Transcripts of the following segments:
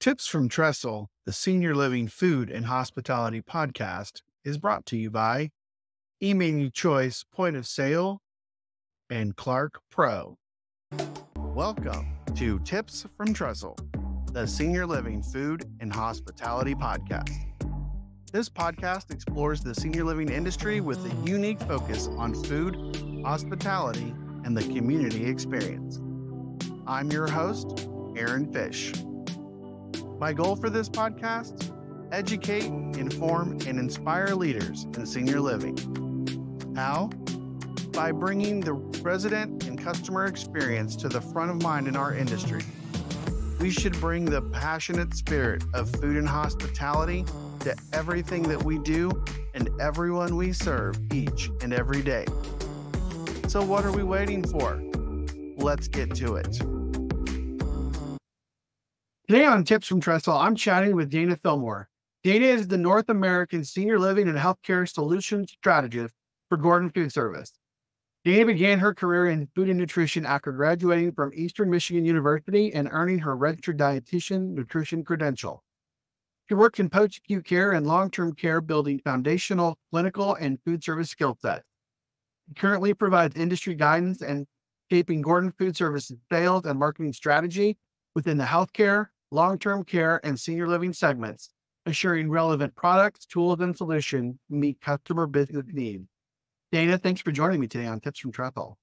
Tips from Trestle, the Senior Living Food and Hospitality podcast, is brought to you by E-Menu Choice Point of Sale and Clark Pro. Welcome to Tips from Trestle, the Senior Living Food and Hospitality podcast. This podcast explores the senior living industry with a unique focus on food, hospitality, and the community experience. I'm your host, Aaron Fish. My goal for this podcast: educate, inform, and inspire leaders in senior living. How? By bringing the resident and customer experience to the front of mind in our industry. We should bring the passionate spirit of food and hospitality to everything that we do and everyone we serve each and every day. So what are we waiting for? Let's get to it. Today on Tips from Trestle, I'm chatting with Dana Fillmore. Dana is the North American Senior Living and Healthcare Solutions Strategist for Gordon Food Service. Dana began her career in food and nutrition after graduating from Eastern Michigan University and earning her registered dietitian nutrition credential. She works in post-acute care and long-term care, building foundational clinical and food service skill sets. She currently provides industry guidance and shaping Gordon Food Service's sales and marketing strategy within the healthcare, long-term care, and senior living segments, assuring relevant products, tools, and solutions to meet customer business needs. Dana, thanks for joining me today on Tips from Trestle.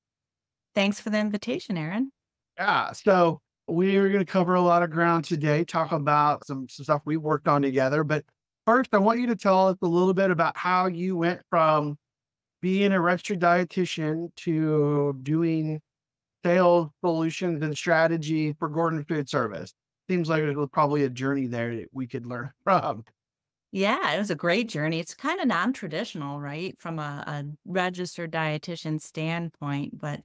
Thanks for the invitation, Aaron. Yeah, so we're going to cover a lot of ground today, talk about some stuff we worked on together. But first, I want you to tell us a little bit about how you went from being a registered dietitian to doing sales solutions and strategy for Gordon Food Service. Seems like it was probably a journey there that we could learn from. Yeah, it was a great journey. It's kind of non-traditional, right? From a registered dietitian standpoint. But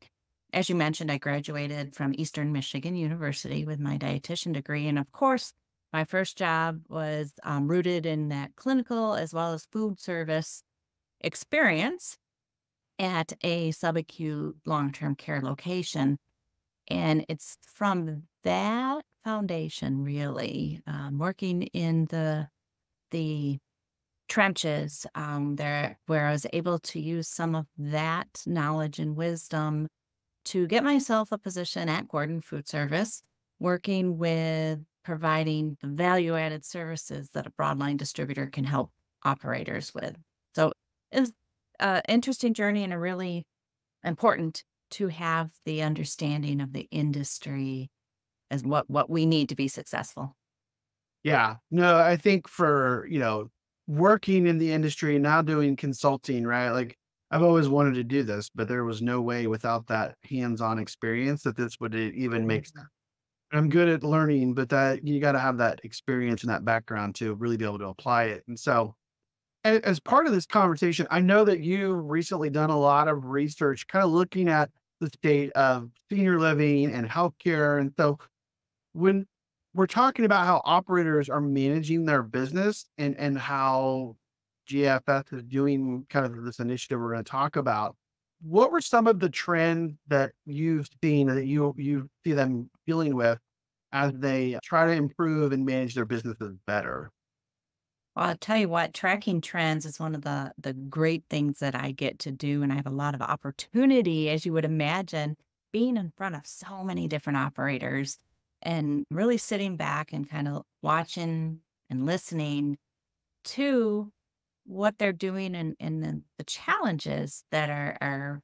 as you mentioned, I graduated from Eastern Michigan University with my dietitian degree. And of course, my first job was rooted in that clinical as well as food service experience at a subacute long-term care location. And it's from that foundation, really, working in the trenches there, where I was able to use some of that knowledge and wisdom to get myself a position at Gordon Food Service, working with providing the value-added services that a broadline distributor can help operators with. So it's an interesting journey and a really important to have the understanding of the industry as what we need to be successful. Yeah, no, I think for, working in the industry and now doing consulting, right? Like I've always wanted to do this, but there was no way without that hands-on experience that this would even make sense. I'm good at learning, but that you got to have that experience and that background to really be able to apply it. And so as part of this conversation, I know that you recently done a lot of research, kind of looking at the state of senior living and healthcare. And so when we're talking about how operators are managing their business and how GFS is doing kind of this initiative we're going to talk about, what were some of the trends that you've seen that you see them dealing with as they try to improve and manage their businesses better? Well, I'll tell you what, tracking trends is one of the great things that I get to do. And I have a lot of opportunity, as you would imagine, being in front of so many different operators and really sitting back and kind of watching and listening to what they're doing and the challenges that our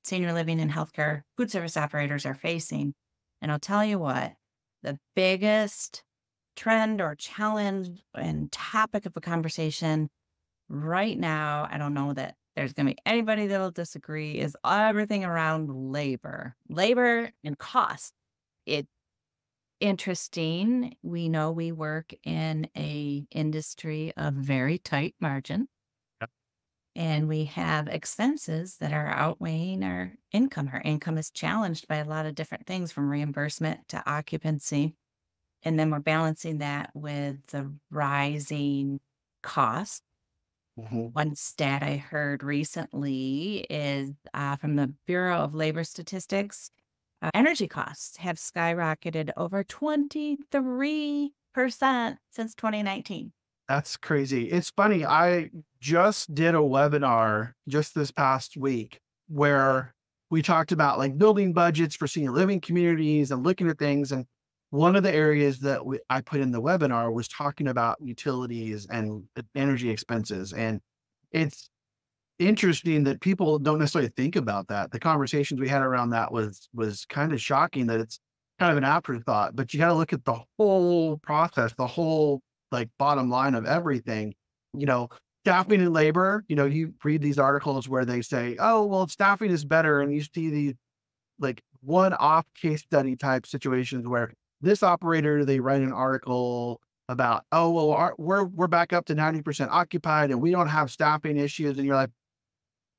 senior living and healthcare food service operators are facing. And I'll tell you what, the biggest trend or challenge and topic of a conversation right now, I don't know that there's going to be anybody that'll disagree, is everything around labor and cost. It's interesting. We know we work in a industry of very tight margin. Yep. And we have expenses that are outweighing our income. Our income is challenged by a lot of different things, from reimbursement to occupancy. And then we're balancing that with the rising cost. Mhm. One stat I heard recently is from the Bureau of Labor Statistics. Energy costs have skyrocketed over 23% since 2019. That's crazy. It's funny. I just did a webinar just this past week where we talked about like building budgets for senior living communities and looking at things. And one of the areas that I put in the webinar was talking about utilities and energy expenses. And it's interesting that people don't necessarily think about that. The conversations we had around that was kind of shocking that it's kind of an afterthought, but you got to look at the whole process, the whole like bottom line of everything. You know, staffing and labor, you read these articles where they say, "Oh, well, staffing is better." And you see these like one-off case study type situations where this operator, they write an article about, "Oh, well, we're back up to 90% occupied and we don't have staffing issues." And you're like,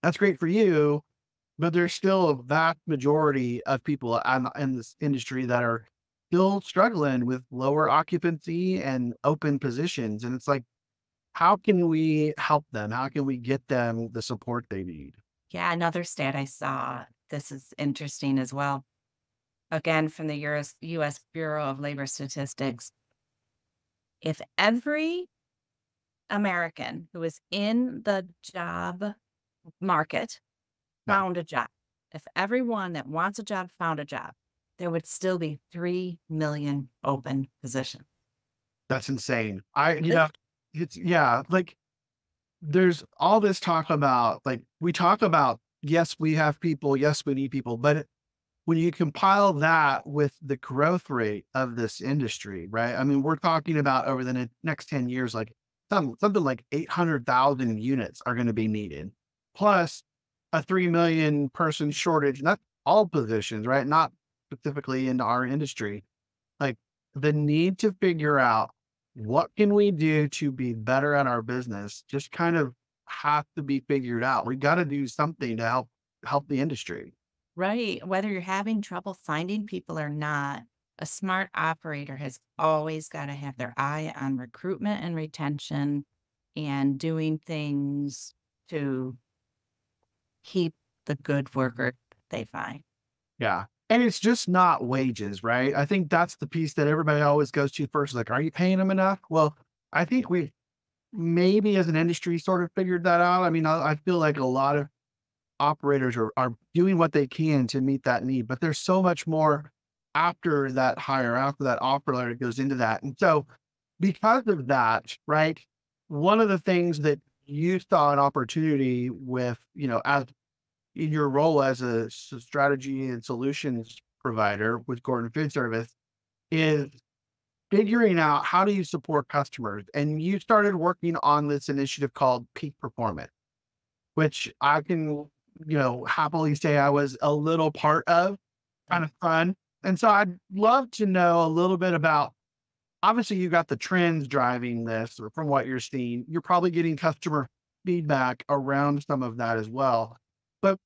that's great for you, but there's still a vast majority of people in this industry that are still struggling with lower occupancy and open positions. And it's like, how can we help them? How can we get them the support they need? Yeah, another stat I saw, this is interesting as well. Again, from the US Bureau of Labor Statistics. If every American who is in the job market Yeah, found a job, if everyone that wants a job found a job, there would still be 3 million open positions. that's insane. I, This it's, yeah, like there's all this talk about, like, we talk about, yes, we have people, yes, we need people, but when you compile that with the growth rate of this industry, right? I mean, we're talking about over the next 10 years, like something like 800,000 units are going to be needed, plus a 3 million person shortage. And that's all positions, right? Not specifically into our industry. Like the need to figure out what can we do to be better at our business just kind of have to be figured out. We got to do something to help the industry. right, whether you're having trouble finding people or not, a smart operator has always gotta have their eye on recruitment and retention and doing things to keep the good worker they find. Yeah. And it's just not wages, right? I think that's the piece that everybody always goes to first. Like, are you paying them enough? Well, I think we maybe as an industry sort of figured that out. I mean, I feel like a lot of operators are doing what they can to meet that need, but there's so much more after that hire, after that offer letter goes into that. And so because of that, right, one of the things that you saw an opportunity with, as in your role as a strategy and solutions provider with Gordon Food Service is figuring out how do you support customers. And you started working on this initiative called Peak Performance, which I can, happily say I was a little part of, kind of fun. And so I'd love to know a little bit about, obviously you got the trends driving this, or from what you're seeing, you're probably getting customer feedback around some of that as well. But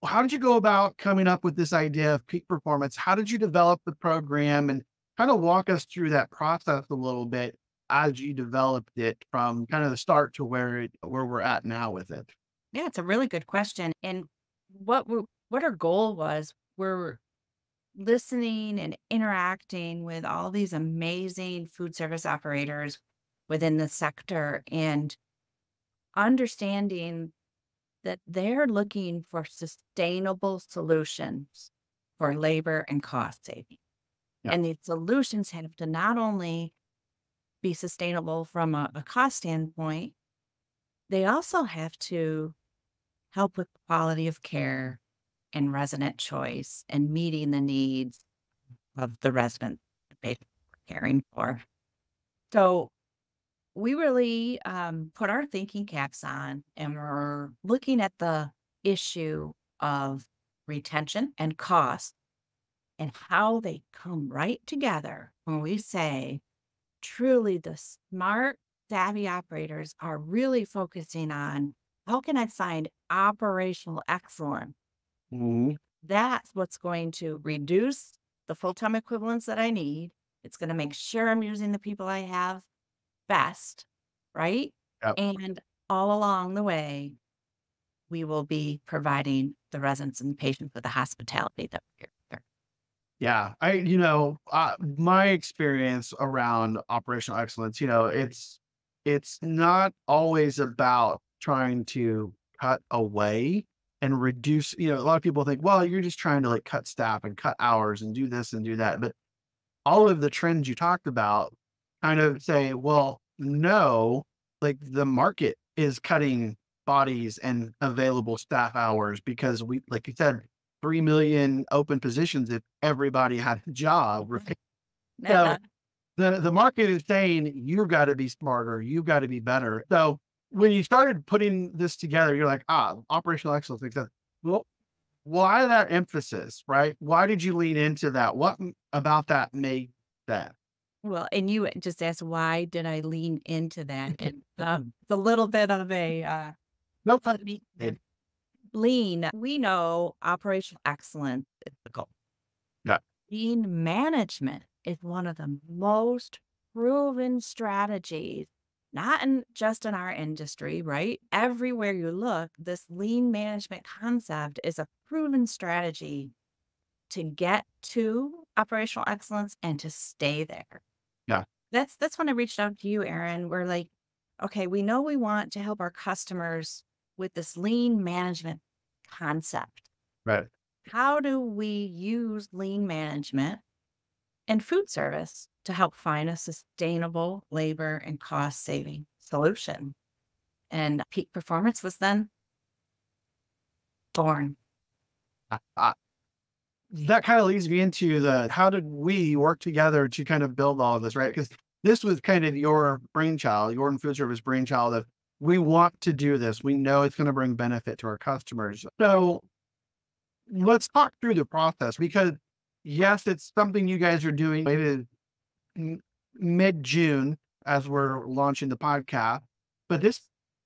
how did you go about coming up with this idea of peak performance? How did you develop the program, and kind of walk us through that process a little bit as you developed it from kind of the start to where we're at now with it? Yeah, it's a really good question, and what our goal was, we're listening and interacting with all these amazing food service operators within the sector and understanding that they're looking for sustainable solutions for labor and cost saving. Yeah. And these solutions have to not only be sustainable from a cost standpoint, they also have to help with quality of care and resident choice and meeting the needs of the resident they we're caring for. So we really put our thinking caps on and we're looking at the issue of retention and cost and how they come right together when we say truly the smart, savvy operators are really focusing on how can I find operational excellence. Mhm. That's what's going to reduce the full-time equivalents that I need. It's gonna make sure I'm using the people I have best, right? Yep. And all along the way, we will be providing the residents and patients with the hospitality that we're here for. Yeah. My experience around operational excellence, it's not always about trying to cut away and reduce, a lot of people think, well, you're just trying to like cut staff and cut hours and do this and do that. But all of the trends you talked about kind of say, well, no, like the market is cutting bodies and available staff hours because we, like you said, 3 million open positions if everybody had a job. Right? So the market is saying you've got to be smarter, you've got to be better. So when you started putting this together, you're like, operational excellence. Makes sense. Well, why that emphasis, right? Why did you lean into that? What about that made that? Well, and you just asked, why did I lean into that? And it's a little bit of a Nope. funny lean. We know operational excellence is the goal. Yeah. Lean management is one of the most proven strategies, not just in our industry, right? Everywhere you look, this lean management concept is a proven strategy to get to operational excellence and to stay there. Yeah. That's when I reached out to you, Aaron. We're like, okay, we know we want to help our customers with this lean management concept. Right. How do we use lean management and food service to help find a sustainable labor and cost saving solution? And peak performance was then born. Uh, that kind of leads me into the how did we work together to kind of build all of this, right? Because this was kind of your brainchild, your and food service brainchild of we want to do this. We know it's going to bring benefit to our customers. So let's talk through the process because yes, it's something you guys are doing. It is mid June as we're launching the podcast, but this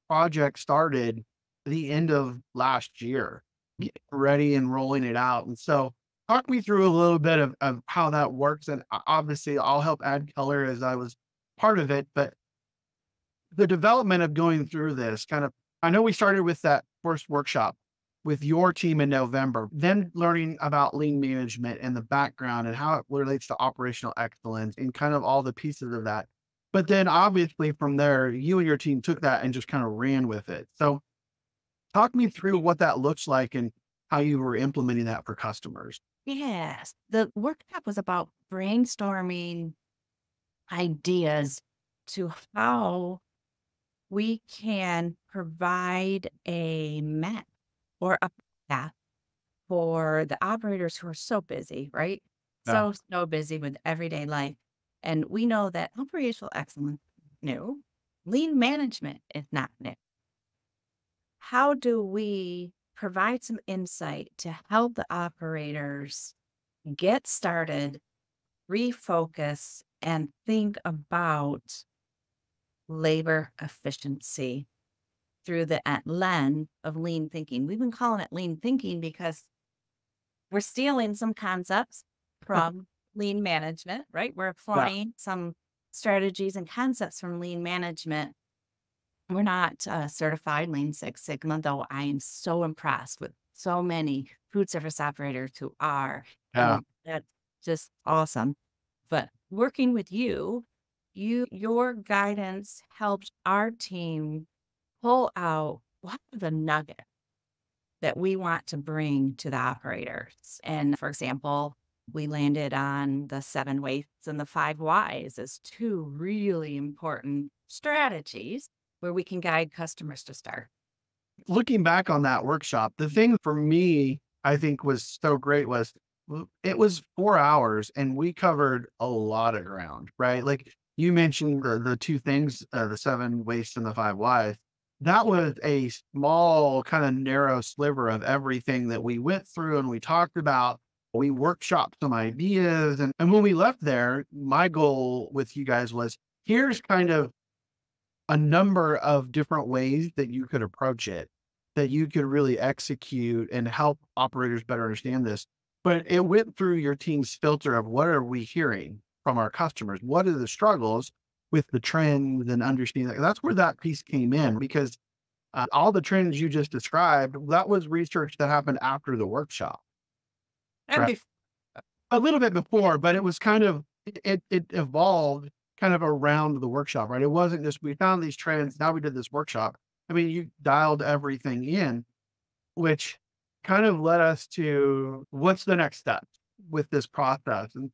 project started the end of last year, getting ready and rolling it out. And so talk me through a little bit of how that works. And obviously I'll help add color as I was part of it, but the development of going through this kind of, I know we started with that first workshop with your team in November, then learning about lean management and the background and how it relates to operational excellence and kind of all the pieces of that. But then obviously from there, you and your team took that and just kind of ran with it. So talk me through what that looks like and how you were implementing that for customers. Yes. The workshop was about brainstorming ideas to how we can provide a map or a path for the operators who are so busy, right? Yeah. So busy with everyday life. And we know that operational excellence is new. Lean management is not new. How do we provide some insight to help the operators get started, refocus, and think about labor efficiency through the lens of lean thinking? We've been calling it lean thinking because we're stealing some concepts from lean management, right? We're Yeah. applying some strategies and concepts from lean management. We're not certified Lean Six Sigma, though I am so impressed with so many food service operators who are, Yeah. and that's just awesome. But working with your guidance helped our team pull out what are the nuggets that we want to bring to the operators. And for example, we landed on the 7 wastes and the 5 whys as two really important strategies where we can guide customers to start. Looking back on that workshop, the thing for me, I think was so great was it was 4 hours and we covered a lot of ground, right? Like you mentioned the two things, the 7 wastes and the 5 whys. That was a small kind of narrow sliver of everything that we went through and we talked about. We workshopped some ideas. And when we left there, my goal with you guys was here's kind of a number of different ways that you could approach it, that you could really execute and help operators better understand this. But it went through your team's filter of what are we hearing from our customers? What are the struggles with the trends and understanding? That's where that piece came in because all the trends you just described, that was research that happened after the workshop. And Right. bef- a little bit before, but it was kind of it evolved kind of around the workshop, right? It wasn't just we found these trends, now we did this workshop. I mean, you dialed everything in, which kind of led us to what's the next step with this process. And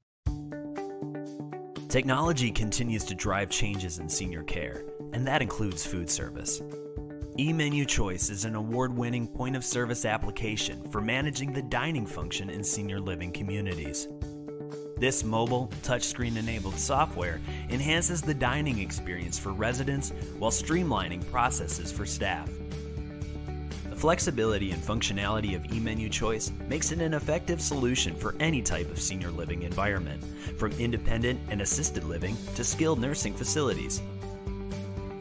Technology continues to drive changes in senior care, and that includes food service. eMenu Choice is an award-winning point-of-service application for managing the dining function in senior living communities. This mobile, touchscreen-enabled software enhances the dining experience for residents while streamlining processes for staff. The flexibility and functionality of eMenu Choice makes it an effective solution for any type of senior living environment, from independent and assisted living to skilled nursing facilities.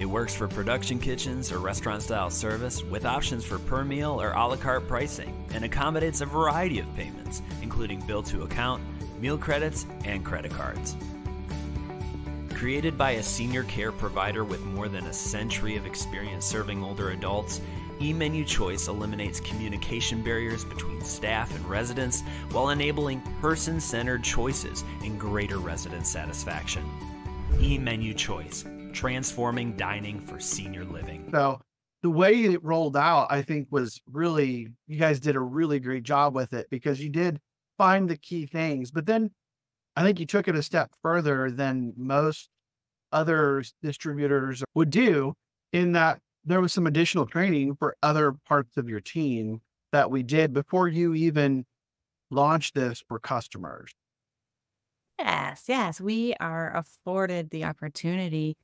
It works for production kitchens or restaurant-style service with options for per meal or a la carte pricing, and accommodates a variety of payments, including bill to account, meal credits, and credit cards. Created by a senior care provider with more than a century of experience serving older adults, eMenu Choice eliminates communication barriers between staff and residents while enabling person-centered choices and greater resident satisfaction. eMenu Choice, transforming dining for senior living. so the way it rolled out, I think was really, you guys did a really great job with it because you did find the key things, but then I think you took it a step further than most other distributors would do in that there was some additional training for other parts of your team that we did before you even launched this for customers. Yes, yes, we are afforded the opportunity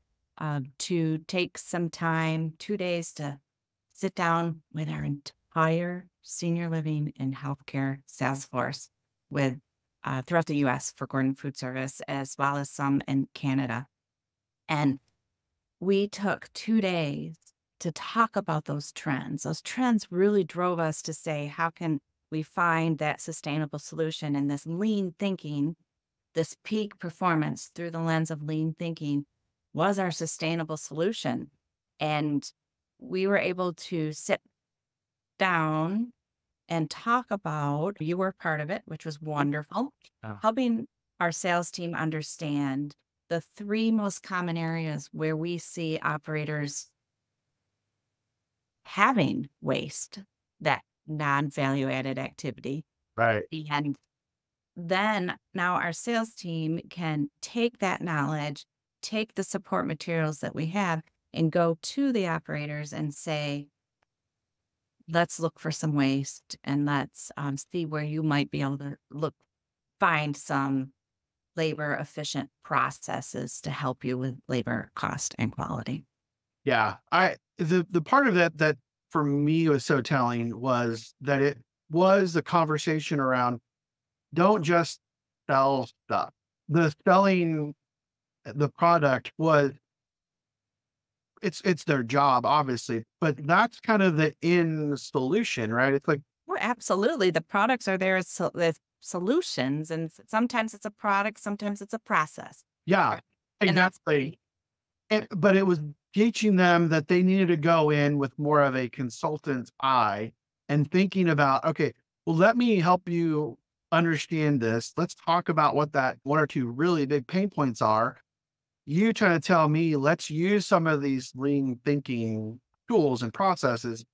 to take some time, 2 days, to sit down with our entire senior living and healthcare sales force with throughout the U.S. for Gordon Food Service, as well as some in Canada. And we took 2 days to talk about those trends. Those trends really drove us to say, how can we find that sustainable solution? And this lean thinking, this peak performance through the lens of lean thinking was our sustainable solution. And we were able to sit down and talk about, you were part of it, which was wonderful, helping our sales team understand the three most common areas where we see operators having waste, that non-value added activity. Right. And then now our sales team can take that knowledge, take the support materials that we have, and go to the operators and say, let's look for some waste and let's see where you might be able to find some labor efficient processes to help you with labor cost and quality. Yeah. The part of that that for me was so telling was that it was the conversation around don't just sell stuff. The selling the product was it's their job, obviously, but that's kind of the end solution, right? It's like, Well, absolutely. The products are there as solutions, and sometimes it's a product, sometimes it's a process. yeah, Right. And that's exactly. But it was teaching them that they needed to go in with more of a consultant's eye and thinking about, okay, well, let me help you understand this. Let's talk about what that one or two really big pain points are. You trying to tell me, let's use some of these lean thinking tools and processes.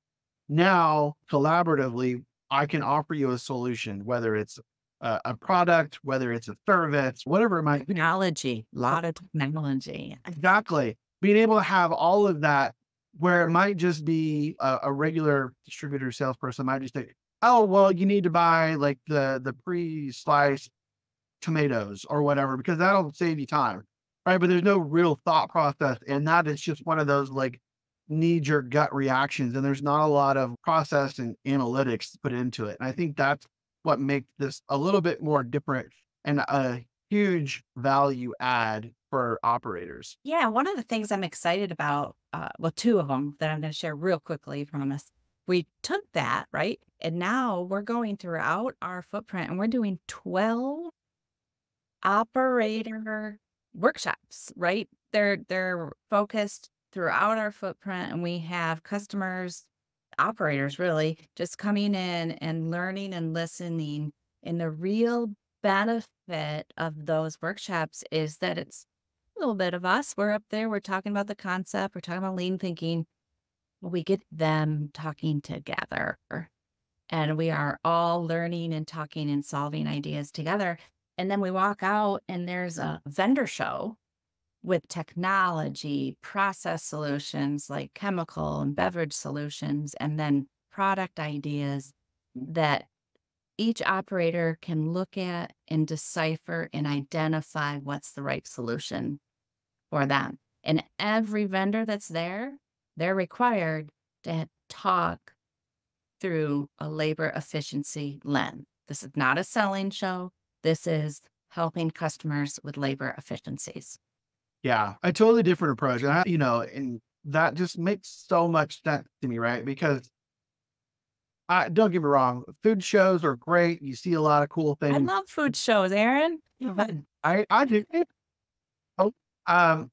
Now, collaboratively, I can offer you a solution, whether it's a product, whether it's a service, whatever it might be. technology, a lot of technology. Exactly. Being able to have all of that where it might just be a regular distributor salesperson might just say, oh, well, you need to buy like the pre-sliced tomatoes or whatever, because that'll save you time. Right. But there's no real thought process. And that is just one of those like knee-jerk gut reactions. And there's not a lot of process and analytics put into it. And I think that's what makes this a little bit more different and a huge value add for operators. Yeah, one of the things I'm excited about, well, two of them that I'm going to share real quickly, promise. We took that, right? And now we're going throughout our footprint and we're doing 12 operator workshops, right? They're focused throughout our footprint, and we have customers, operators really, just coming in and learning and listening in the real benefit of those workshops is that it's a little bit of us. We're up there, we're talking about the concept, we're talking about lean thinking. We get them talking together, and we are all learning and talking and solving ideas together. And then we walk out, and there's a vendor show with technology, process solutions like chemical and beverage solutions, and then product ideas that each operator can look at and decipher and identify what's the right solution for them. And every vendor that's there, they're required to talk through a labor efficiency lens. This is not a selling show. This is helping customers with labor efficiencies. Yeah, a totally different approach. And and that just makes so much sense to me, right? Because don't get me wrong, food shows are great. You see a lot of cool I things. love food shows, Aaron. I do. Oh, um,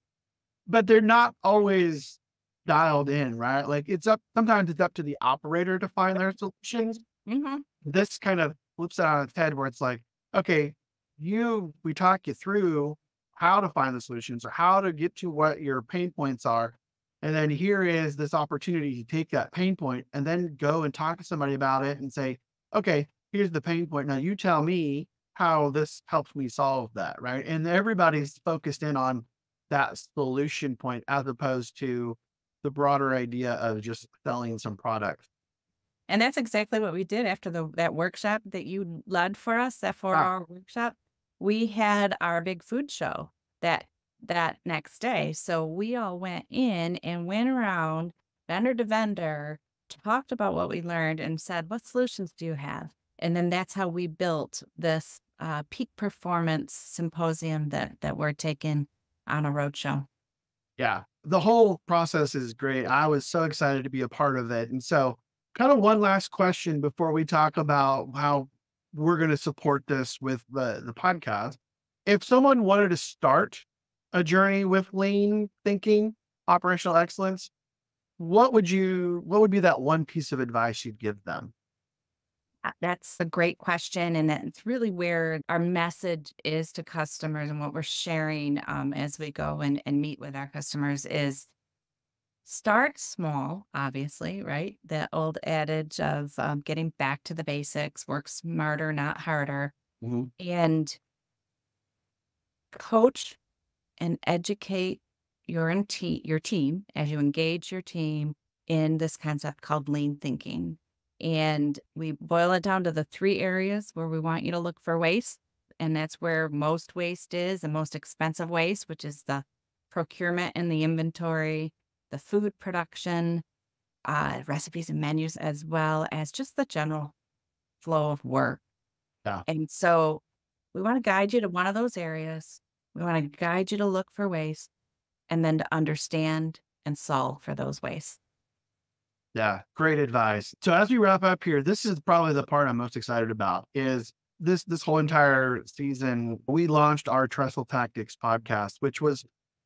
but they're not always dialed in, right? Like sometimes it's up to the operator to find their solutions. Hmm. This kind of flips it on its head where it's like, okay, we talk you through how to find the solutions or how to get to what your pain points are. And then here is this opportunity to take that pain point and then go and talk to somebody about it and say, okay, here's the pain point. Now you tell me how this helps me solve that. Right. And everybody's focused in on that solution point as opposed to the broader idea of just selling some products. And that's exactly what we did after that workshop that you led for us, that Ah, 4-hour workshop. We had our big food show that that next day. So we all went in and went around vendor to vendor, talked about what we learned and said, what solutions do you have? And then that's how we built this peak performance symposium that we're taking on a roadshow. yeah. The whole process is great. I was so excited to be a part of it. And so, kind of one last question before we talk about how we're going to support this with the podcast. If someone wanted to start a journey with lean thinking, operational excellence, what would be that one piece of advice you'd give them? That's a great question. And that's really where our message is to customers and what we're sharing as we go and meet with our customers is start small, obviously, right? The old adage of getting back to the basics, work smarter, not harder, Mhm. and coach and educate your team as you engage your team in this concept called lean thinking. And we boil it down to the three areas where we want you to look for waste. And that's where most waste is, the most expensive waste, which is the procurement and the inventory, the food production, recipes and menus, as well as just the general flow of work. Yeah. And so we want to guide you to one of those areas. We want to guide you to look for waste and then to understand and solve for those wastes. Yeah, great advice. So as we wrap up here, this is probably the part I'm most excited about is this whole entire season. We launched our Trestle Tactics podcast, which was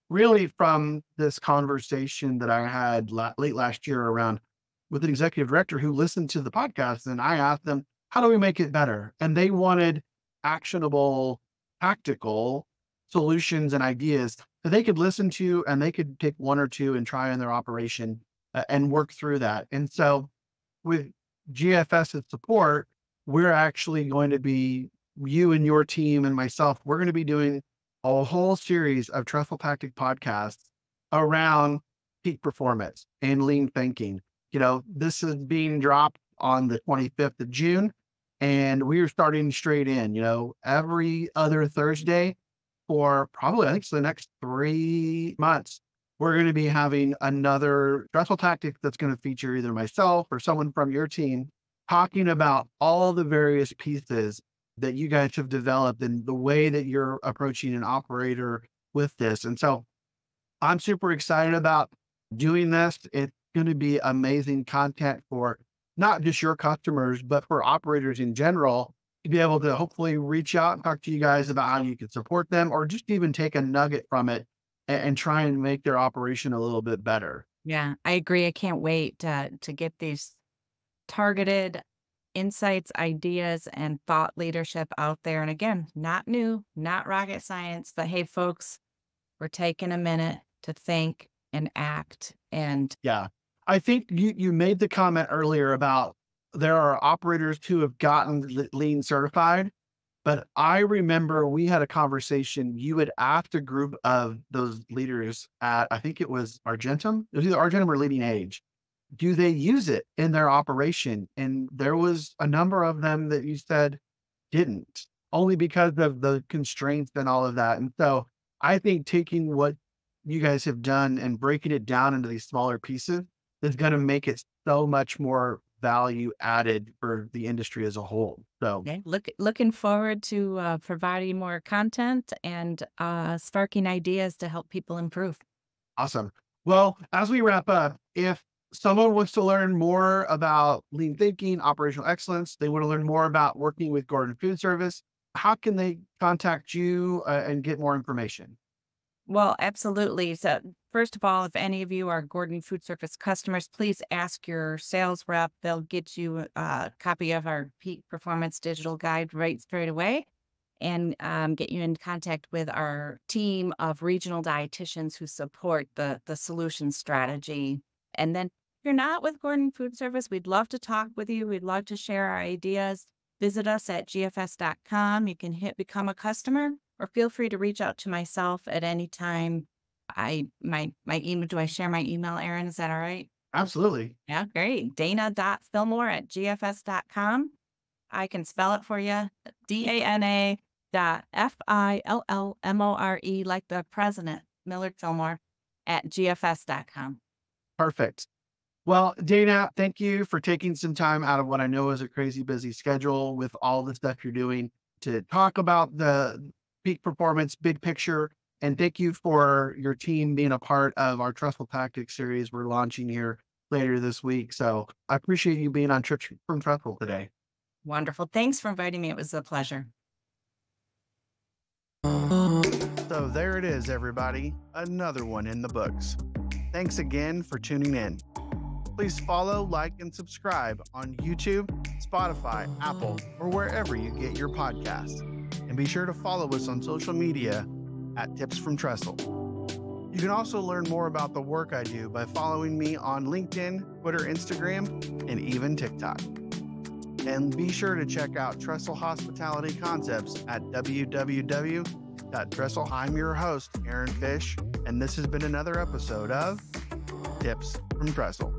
really from this conversation that I had late last year around with an executive director who listened to the podcast. And I asked them, how do we make it better? And they wanted actionable, tactical solutions and ideas that they could listen to and they could take one or two and try in their operation and work through that. And so with GFS's support, we're actually going to be, you and your team and myself, we're going to be doing a whole series of Trestle Tactic podcasts around peak performance and lean thinking. This is being dropped on the 25th of June, and we are starting straight in, every other Thursday for probably, I think, the next 3 months. We're going to be having another Trestle Tactic that's going to feature either myself or someone from your team talking about all the various pieces that you guys have developed and the way that you're approaching an operator with this. And so I'm super excited about doing this. It's going to be amazing content for not just your customers, but for operators in general to be able to hopefully reach out and talk to you guys about how you can support them or just even take a nugget from it and try and make their operation a little bit better. Yeah, I agree. I can't wait to get these targeted insights, ideas, and thought leadership out there. And again, not new, not rocket science, but hey, folks, we're taking a minute to think and act. And Yeah. I think you made the comment earlier about there are operators who have gotten lean certified, but I remember we had a conversation. You had asked a group of those leaders at, I think it was Argentum. It was either Argentum or Leading Age. Do they use it in their operation? And there was a number of them that you said didn't, only because of the constraints and all of that. And so I think taking what you guys have done and breaking it down into these smaller pieces is going to make it so much more value added for the industry as a whole. So okay, looking forward to providing more content and sparking ideas to help people improve. awesome. Well, as we wrap up, if someone wants to learn more about lean thinking, operational excellence, they want to learn more about working with Gordon Food Service, how can they contact you and get more information? Well, absolutely. So, first of all, if any of you are Gordon Food Service customers, please ask your sales rep. They'll get you a copy of our peak performance digital guide right straight away and get you in contact with our team of regional dietitians who support the solution strategy. And then, if you're not with Gordon Food Service, we'd love to talk with you. We'd love to share our ideas. Visit us at gfs.com. You can hit become a customer, or feel free to reach out to myself at any time. My email, do I share my email, Aaron? Is that all right? Absolutely. Yeah, great. Dana.fillmore@gfs.com. I can spell it for you. DANA.FILLMORE, like the president, Millard Fillmore, at gfs.com. Perfect. Well, Dana, thank you for taking some time out of what I know is a crazy busy schedule with all the stuff you're doing to talk about the peak performance, big picture. And thank you for your team being a part of our Trestle Tactics series we're launching here later this week. So I appreciate you being on Trips from Trestle today. Wonderful. Thanks for inviting me. It was a pleasure. So there it is, everybody. Another one in the books. Thanks again for tuning in. Please follow, like, and subscribe on YouTube, Spotify, Apple, or wherever you get your podcasts. And be sure to follow us on social media at Tips from Trestle. You can also learn more about the work I do by following me on LinkedIn, Twitter, Instagram, and even TikTok. And be sure to check out Trestle Hospitality Concepts at www.trestle. I'm your host, Aaron Fish, and this has been another episode of Tips from Trestle.